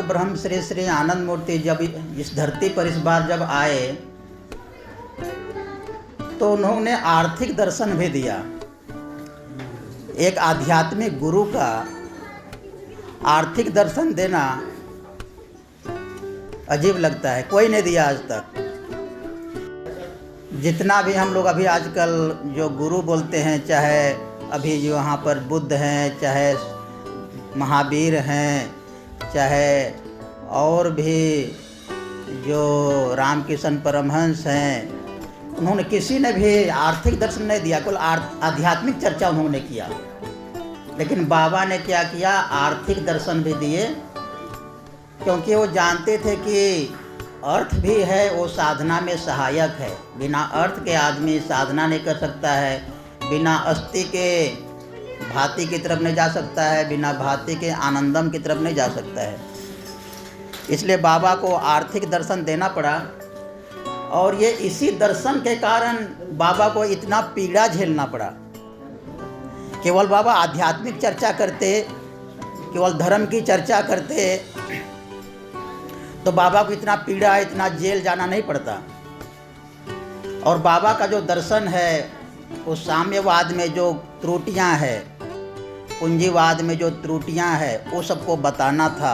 ब्रह्म श्री श्री आनंद मूर्ति जब इस धरती पर इस बार जब आए तो उन्होंने आर्थिक दर्शन भी दिया। एक आध्यात्मिक गुरु का आर्थिक दर्शन देना अजीब लगता है, कोई नहीं दिया आज तक। जितना भी हम लोग अभी आजकल जो गुरु बोलते हैं, चाहे अभी जो यहाँ पर बुद्ध हैं, चाहे महावीर हैं, चाहे और भी जो रामकृष्ण परमहंस हैं, उन्होंने किसी ने भी आर्थिक दर्शन नहीं दिया, केवल आध्यात्मिक चर्चा उन्होंने किया। लेकिन बाबा ने क्या किया, आर्थिक दर्शन भी दिए, क्योंकि वो जानते थे कि अर्थ भी है वो साधना में सहायक है। बिना अर्थ के आदमी साधना नहीं कर सकता है, बिना अस्थि के भांति की तरफ नहीं जा सकता है, बिना भांति के आनंदम की तरफ नहीं जा सकता है। इसलिए बाबा को आर्थिक दर्शन देना पड़ा, और ये इसी दर्शन के कारण बाबा को इतना पीड़ा झेलना पड़ा। केवल बाबा आध्यात्मिक चर्चा करते, केवल धर्म की चर्चा करते तो बाबा को इतना पीड़ा, इतना जेल जाना नहीं पड़ता। और बाबा का जो दर्शन है, उस साम्यवाद में जो त्रुटियां हैं, पूंजीवाद में जो त्रुटियां हैं, वो सबको बताना था।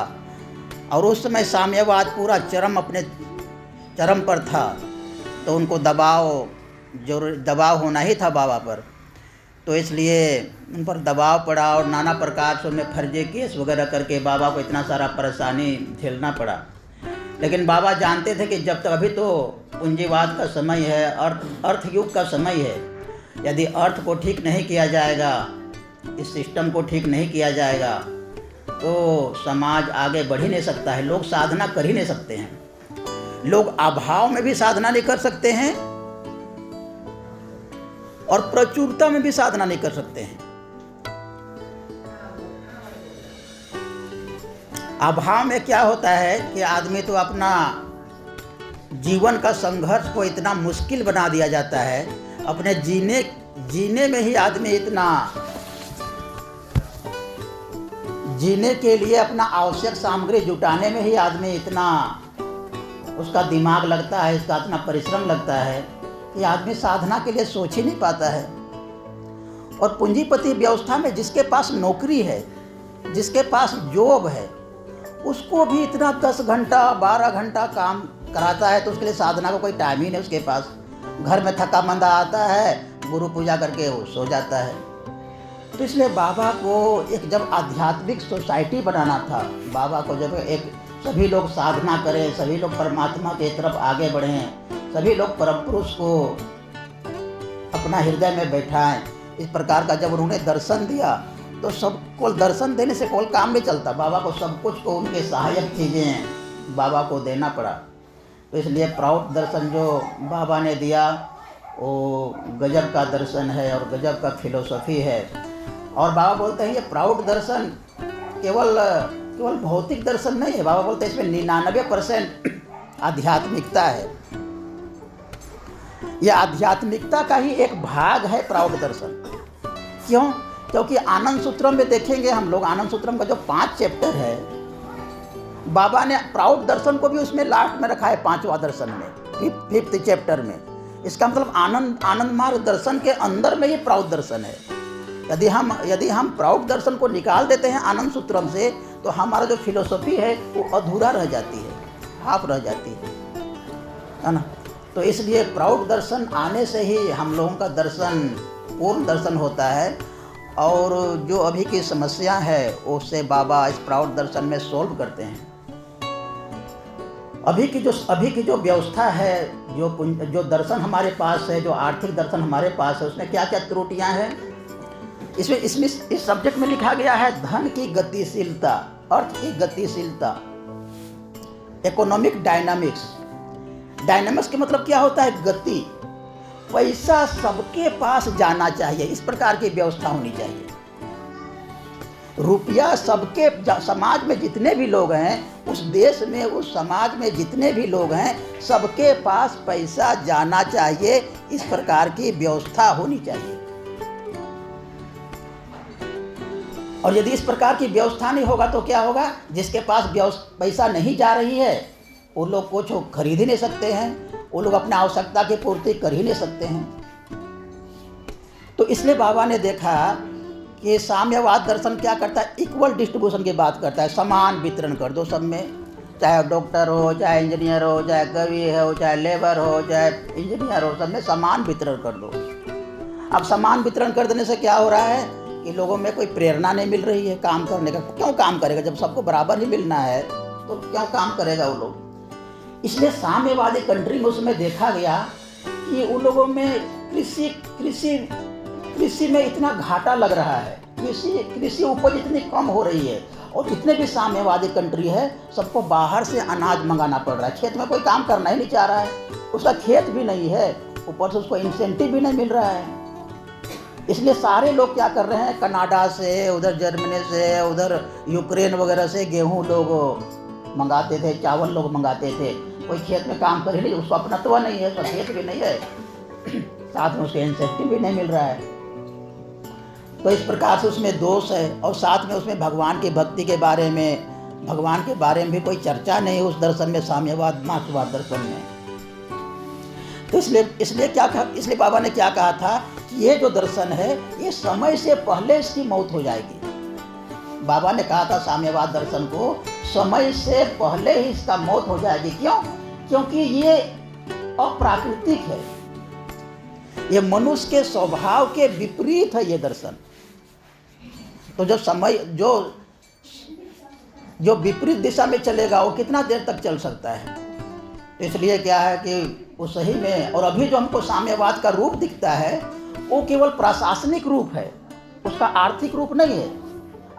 और उस समय साम्यवाद पूरा अपने चरम पर था, तो उनको दबाव होना ही था बाबा पर। तो इसलिए उन पर दबाव पड़ा और नाना प्रकार से उनमें फर्जी केस वगैरह करके बाबा को इतना सारा परेशानी झेलना पड़ा। लेकिन बाबा जानते थे कि जब तक अभी तो पूंजीवाद का समय है, अर्थ युग का समय है। यदि अर्थ को ठीक नहीं किया जाएगा, इस सिस्टम को ठीक नहीं किया जाएगा, तो समाज आगे बढ़ ही नहीं सकता है। लोग साधना कर ही नहीं सकते हैं, लोग अभाव में भी साधना नहीं कर सकते हैं और प्रचुरता में भी साधना नहीं कर सकते हैं। अभाव में क्या होता है कि आदमी तो अपना जीवन का संघर्ष को इतना मुश्किल बना दिया जाता है, अपने जीने में ही आदमी इतना, जीने के लिए अपना आवश्यक सामग्री जुटाने में ही आदमी इतना उसका दिमाग लगता है, इसका इतना परिश्रम लगता है कि आदमी साधना के लिए सोच ही नहीं पाता है। और पूंजीपति व्यवस्था में जिसके पास नौकरी है, जिसके पास जॉब है, उसको भी इतना 10 घंटा 12 घंटा काम कराता है, तो उसके लिए साधना का कोई टाइम ही नहीं उसके पास। घर में थका मंदा आता है, गुरु पूजा करके वो सो जाता है। तो इसलिए बाबा को एक जब आध्यात्मिक सोसाइटी बनाना था, बाबा को जब एक सभी लोग साधना करें, सभी लोग परमात्मा की तरफ आगे बढ़ें, सभी लोग परम पुरुष को अपना हृदय में बैठाएं, इस प्रकार का जब उन्होंने दर्शन दिया, तो सबको दर्शन देने से कोई काम नहीं चलता। बाबा को सब कुछ को, उनके सहायक चीज़ें बाबा को देना पड़ा। तो इसलिए प्राउड दर्शन जो बाबा ने दिया, वो गजब का दर्शन है और गजब का फिलोसफी है। और बाबा बोलते हैं ये प्राउड दर्शन केवल भौतिक दर्शन नहीं है। बाबा बोलते हैं इसमें 99% आध्यात्मिकता है। यह आध्यात्मिकता का ही एक भाग है प्राउड दर्शन। क्यों? क्योंकि आनंद सूत्रम में देखेंगे हम लोग, आनंद सूत्रम का जो 5 चैप्टर है, बाबा ने प्राउड दर्शन को भी उसमें लास्ट में रखा है, 5वां दर्शन में, 5th चैप्टर में। इसका मतलब आनंद मार्ग दर्शन के अंदर में ही प्राउड दर्शन है। यदि हम प्राउड दर्शन को निकाल देते हैं आनंद सूत्रम से, तो हमारा जो फिलोसफी है वो अधूरा रह जाती है, हाफ रह जाती है ना। तो इसलिए प्राउड दर्शन आने से ही हम लोगों का दर्शन पूर्ण दर्शन होता है। और जो अभी की समस्या है उससे बाबा इस प्राउड दर्शन में सोल्व करते हैं। अभी की जो व्यवस्था है, जो दर्शन हमारे पास है, जो आर्थिक दर्शन हमारे पास है, उसमें क्या क्या त्रुटियां हैं, इसमें इस सब्जेक्ट में लिखा गया है धन की गतिशीलता, अर्थ की गतिशीलता, इकोनॉमिक डायनामिक्स। डायनामिक्स के मतलब क्या होता है? गति। पैसा सबके पास जाना चाहिए, इस प्रकार की व्यवस्था होनी चाहिए। रुपया सबके, समाज में जितने भी लोग हैं, उस देश में, उस समाज में जितने भी लोग हैं, सबके पास पैसा जाना चाहिए, इस प्रकार की व्यवस्था होनी चाहिए। और यदि इस प्रकार की व्यवस्था नहीं होगा तो क्या होगा, जिसके पास पैसा नहीं जा रही है वो लोग कुछ खरीद ही नहीं सकते हैं, वो लोग अपने आवश्यकता की पूर्ति कर ही नहीं सकते हैं। तो इसलिए बाबा ने देखा कि साम्यवाद दर्शन क्या करता है, इक्वल डिस्ट्रीब्यूशन की बात करता है, समान वितरण कर दो सब में, चाहे डॉक्टर हो, चाहे इंजीनियर हो, चाहे कवि हो, चाहे लेबर हो, चाहे इंजीनियर हो, सब में समान वितरण कर दो। अब समान वितरण कर देने से क्या हो रहा है कि लोगों में कोई प्रेरणा नहीं मिल रही है काम करने का। क्यों काम करेगा जब सबको बराबर ही मिलना है, तो क्यों काम करेगा वो लोग। इसलिए साम्यवादी कंट्री में उसमें देखा गया कि उन लोगों में कृषि में इतना घाटा लग रहा है, कृषि उपज इतनी कम हो रही है, और जितने भी साम्यवादी कंट्री है सबको बाहर से अनाज मंगाना पड़ रहा है। खेत में कोई काम करना ही नहीं चाह रहा है, उसका खेत भी नहीं है, ऊपर से उसको इंसेंटिव भी नहीं मिल रहा है। इसलिए सारे लोग क्या कर रहे हैं, कनाडा से, उधर जर्मनी से, उधर यूक्रेन वगैरह से गेहूं लोग मंगाते थे, चावल लोग मंगाते थे। कोई खेत में काम कर ही नहीं, उसको अपनत्व नहीं है, उसका खेत भी नहीं है, साथ में उसके इंसेंटिव भी नहीं मिल रहा है। तो इस प्रकार से उसमें दोष है, और साथ में उसमें भगवान की भक्ति के बारे में भी कोई चर्चा नहीं है उस दर्शन में, साम्यवाद मार्क्सवाद दर्शन में। तो इसलिए बाबा ने क्या कहा था कि ये जो दर्शन है ये समय से पहले इसकी मौत हो जाएगी। बाबा ने कहा था साम्यवाद दर्शन को समय से पहले ही इसका मौत हो जाएगी। क्यों? क्योंकि ये अप्राकृतिक है, ये मनुष्य के स्वभाव के विपरीत है ये दर्शन। तो जो विपरीत दिशा में चलेगा वो कितना देर तक चल सकता है। तो इसलिए क्या है कि वो सही में, और अभी जो हमको साम्यवाद का रूप दिखता है वो केवल प्रशासनिक रूप है, उसका आर्थिक रूप नहीं है।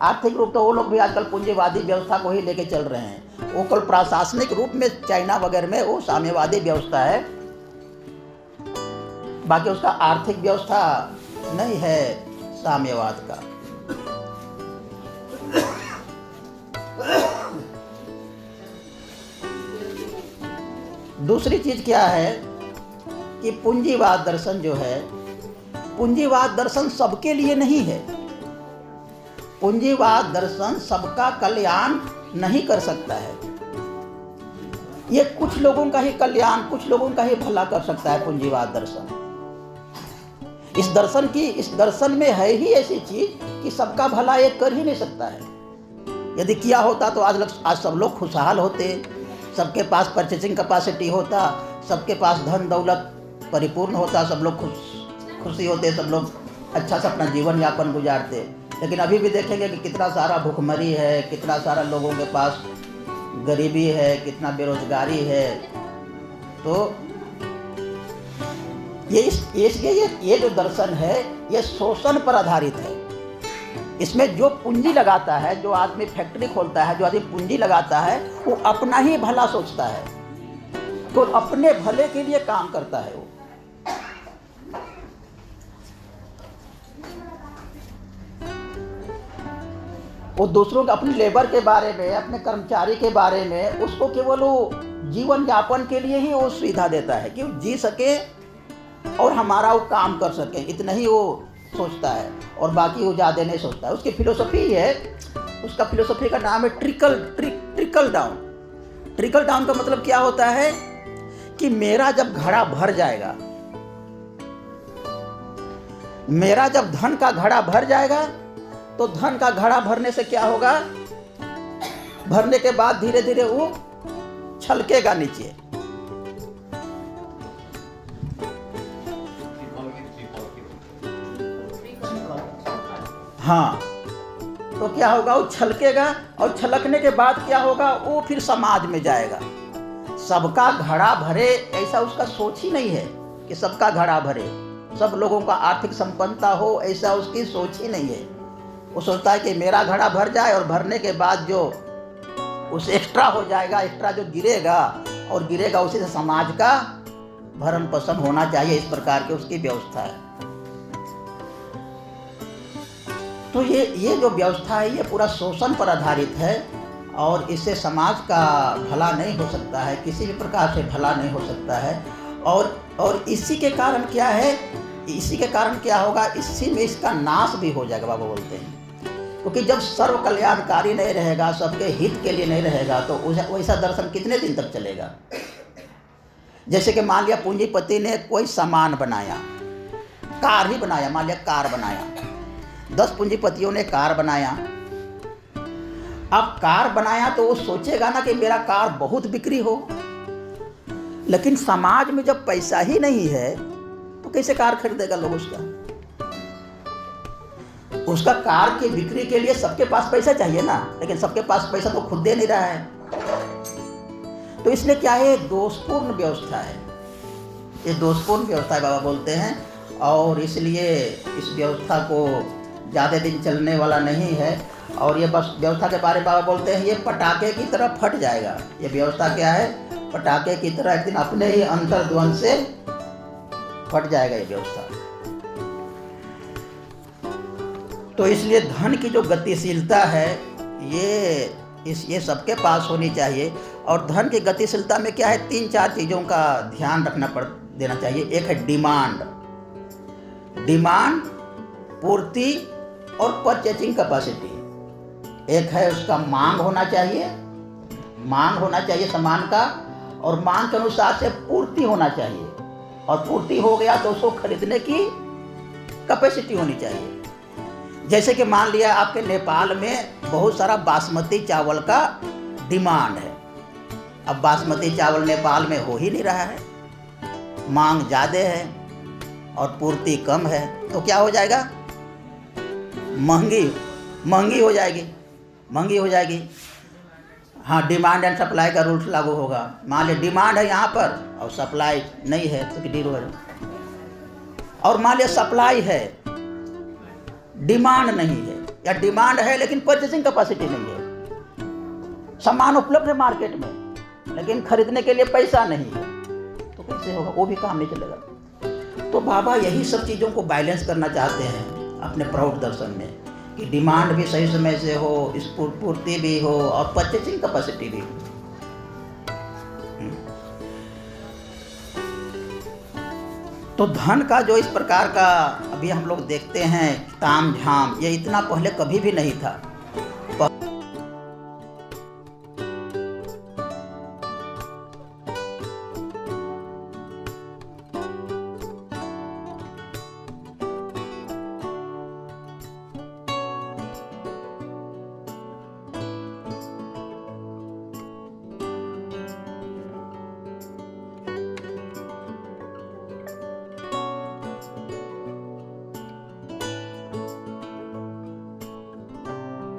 आर्थिक रूप तो वो लोग भी आजकल पूंजीवादी व्यवस्था को ही लेके चल रहे हैं, वो केवल प्रशासनिक रूप में चाइना वगैरह में वो साम्यवादी व्यवस्था है, बाकी उसका आर्थिक व्यवस्था नहीं है साम्यवाद का। दूसरी चीज क्या है कि पूंजीवाद दर्शन जो है, पूंजीवाद दर्शन सबके लिए नहीं है। पूंजीवाद दर्शन सबका कल्याण नहीं कर सकता है, ये कुछ लोगों का ही कल्याण, कुछ लोगों का ही भला कर सकता है पूंजीवाद दर्शन। इस दर्शन में है ही ऐसी चीज कि सबका भला ये कर ही नहीं सकता है। यदि किया होता तो आज सब लोग खुशहाल होते, सबके पास परचेसिंग कैपेसिटी होता, सबके पास धन दौलत परिपूर्ण होता, सब लोग खुशी होते, सब लोग अच्छा से अपना जीवन यापन गुजारते। लेकिन अभी भी देखेंगे कि कितना सारा भुखमरी है, कितना सारा लोगों के पास गरीबी है, कितना बेरोजगारी है। तो ये जो दर्शन है ये शोषण पर आधारित है। इसमें जो पूंजी लगाता है, जो आदमी फैक्ट्री खोलता है, जो आदमी पूंजी लगाता है, वो अपना ही भला सोचता है, तो अपने भले के लिए काम करता है। वो दूसरों के, अपने लेबर के बारे में, अपने कर्मचारी के बारे में, उसको केवल वो जीवन यापन के लिए ही वो सुविधा देता है कि वो जी सके और हमारा वो काम कर सके, इतना ही वो सोचता है, और बाकी वो ज़्यादा नहीं सोचता है। उसकी फिलोसफी है, उसका फिलोसफी का नाम है ट्रिकल डाउन। ट्रिकल डाउन का मतलब क्या होता है कि मेरा जब घड़ा भर जाएगा, मेरा जब धन का घड़ा भर जाएगा, तो धन का घड़ा भरने से क्या होगा, भरने के बाद धीरे धीरे वो छलकेगा नीचे। हाँ, तो क्या होगा, वो छलकेगा, और छलकने के बाद क्या होगा, वो फिर समाज में जाएगा। सबका घड़ा भरे ऐसा उसका सोच ही नहीं है कि सबका घड़ा भरे, सब लोगों का आर्थिक संपन्नता हो, ऐसा उसकी सोच ही नहीं है। वो सोचता है कि मेरा घड़ा भर जाए, और भरने के बाद जो उस एक्स्ट्रा हो जाएगा, एक्स्ट्रा जो गिरेगा उसी से समाज का भरण पोषण होना चाहिए। इस प्रकार की उसकी व्यवस्था है। तो ये जो व्यवस्था है ये पूरा शोषण पर आधारित है, और इससे समाज का भला नहीं हो सकता है, किसी भी प्रकार से भला नहीं हो सकता है। और इसी के कारण क्या है, इसी के कारण क्या होगा, इसी में इसका नाश भी हो जाएगा। बाबा बोलते हैं क्योंकि जब सर्व कल्याणकारी नहीं रहेगा, सबके हित के लिए नहीं रहेगा, तो वैसा दर्शन कितने दिन तक चलेगा। जैसे कि मान लिया पूंजीपति ने कोई सामान बनाया, कार ही बनाया, मान लिया कार बनाया, 10 पूंजीपतियों ने कार बनाया। अब कार बनाया तो वो सोचेगा ना कि मेरा कार बहुत बिक्री हो, लेकिन समाज में जब पैसा ही नहीं है तो कैसे कार खरीदेगा लोग उसका कार की बिक्री के लिए सबके पास पैसा चाहिए ना, लेकिन सबके पास पैसा तो खुद दे नहीं रहा है। तो इसलिए क्या है, दोषपूर्ण व्यवस्था है, ये दोषपूर्ण व्यवस्था है बाबा बोलते हैं। और इसलिए इस व्यवस्था को ज़्यादा दिन चलने वाला नहीं है। और ये बस व्यवस्था के बारे में बाबा बोलते हैं, ये पटाखे की तरह फट जाएगा। ये व्यवस्था क्या है, पटाखे की तरह एक दिन अपने ही अंतर्द्वंद से फट जाएगा ये व्यवस्था। तो इसलिए धन की जो गतिशीलता है ये सबके पास होनी चाहिए। और धन की गतिशीलता में क्या है, 3-4 चीज़ों का ध्यान देना चाहिए। एक है डिमांड, पूर्ति और परचेजिंग कैपेसिटी। एक है उसका मांग होना चाहिए सामान का, और मांग के अनुसार से पूर्ति होना चाहिए, और पूर्ति हो गया तो उसको खरीदने की कैपेसिटी होनी चाहिए। जैसे कि मान लिया आपके नेपाल में बहुत सारा बासमती चावल का डिमांड है। अब बासमती चावल नेपाल में हो ही नहीं रहा है, मांग ज़्यादा है और पूर्ति कम है, तो क्या हो जाएगा, महंगी हो जाएगी। हाँ, डिमांड एंड सप्लाई का रूल्स लागू होगा। मान लिया डिमांड है यहाँ पर और सप्लाई नहीं है तो जीरो है। और मान लिया सप्लाई है, डिमांड नहीं है, या डिमांड है लेकिन परचेसिंग कैपेसिटी नहीं है। सामान उपलब्ध है मार्केट में लेकिन खरीदने के लिए पैसा नहीं है, तो कैसे होगा, वो भी काम नहीं चलेगा। तो बाबा यही सब चीज़ों को बैलेंस करना चाहते हैं अपने प्रौढ़ दर्शन में, कि डिमांड भी सही समय से हो, इस पूर्ति भी हो और परचेसिंग कैपेसिटी भी हो। तो धन का जो इस प्रकार का अभी हम लोग देखते हैं ताम झाम, ये इतना पहले कभी भी नहीं था।